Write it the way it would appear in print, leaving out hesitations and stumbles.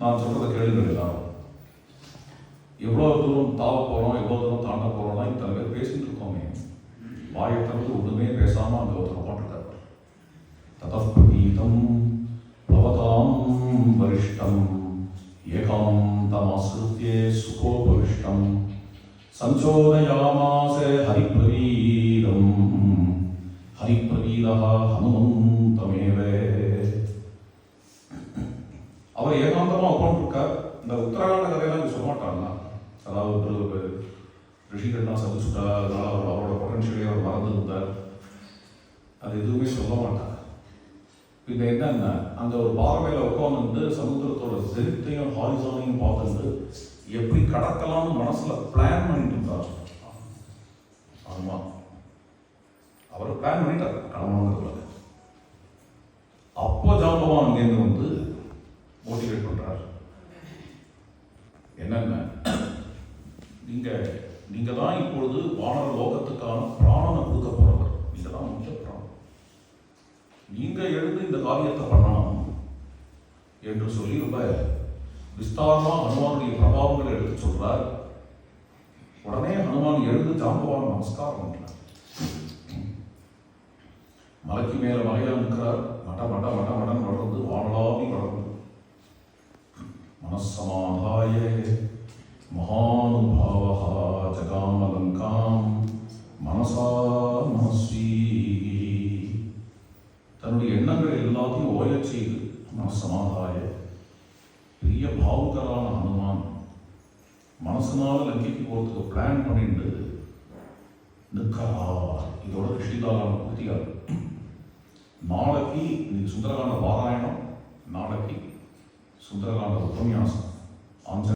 நான் சொல்கிறத கேளுங்கள் எல்லாரும். எவ்வளோ தூரம் தாவ போகிறோம், எவ்வளோ தூரம் தாண்ட போகிறோம்னா இத்தனை பேர் பேசிட்டு இருக்கோமே, வாயை திறந்து ஒன்றுமே பேசாமல் அங்கே ஒருத்தர் உட்காந்துருக்காரு. ததப்பகீதம் பவதாம் வரிஷ்டம் ஏகாம் தமாஸ்ருத்யே சுகோபவிஷ்டம் சஞ்சோதயாமாச ஹரிப்ரவீரம் ஹரிப்ரவீரா ஹனுமந்தமேவே. அவர் ஏகாந்தமாக உட்காந்துருக்கார். இந்த உத்தராகண்ட கதையெல்லாம் இங்கே சொல்ல மாட்டாங்களா? அதாவது ஒரு ரிஷிகள்லாம் சந்திச்சுட்டா, அதனால அவர் அவரோட பொட்டன்ஷியலே அவர் மறந்துருந்தார், அது எதுவுமே சொல்ல மாட்டாங்க. இப்போ என்னன்னா, அந்த ஒரு பாறையில் உட்காந்து சமுத்திரத்தோட செலுத்தையும் ஹாரிசானையும் பார்த்துட்டு எப்படி கடக்கலாம்னு மனசில் பிளான் பண்ணிட்டு இருந்தார். ஆமாம், அவர் பிளான் பண்ணிட்டார் கடமானதுல. அப்போ ஜாம்பவான் அங்கேருந்து வந்து மோட்டிவேட் பண்ணுறார். என்னென்ன, நீங்கள் தான் இப்பொழுது வானர லோகத்துக்கான பிராணனை கொடுக்க போகிறவர், நீங்கள் தான் முக்கிய பிராணம், நீங்கள் எழுந்து இந்த காரியத்தை பண்ணணும் என்று சொல்லி ரொம்ப விஸ்தாரமாக ஹனுமானுடைய பிரபாவங்களை எடுத்து சொல்றார். உடனே ஹனுமான் எழுந்து ஜாம்பவான் நமஸ்காரம் பண்றார். மலைக்கு மேல மலையா நிற்கிறார். மட மட மட மடன் வளர்ந்து வானலாவி வளர்ந்து மனசமாதாய மகானுபாவஹா ஜகாமலங்காம் மனசா மனஸ்வீ. தன்னுடைய எண்ணங்கள் எல்லாத்தையும் ஓயச் செய்து மனசமாதாய பெரிய பாவுகரான ஹனுமான் மனசுனால லங்கைக்கு போகிறதுக்கு பிளான் பண்ணிட்டு நிற்கிறார். இதோட கிருஷ்ணிகாலம் பூர்த்தியார். நாளைக்கு இன்னைக்கு சுந்தரகாண்ட பாராயணம், நாளைக்கு சுந்தரகாண்ட உபன்யாசம்.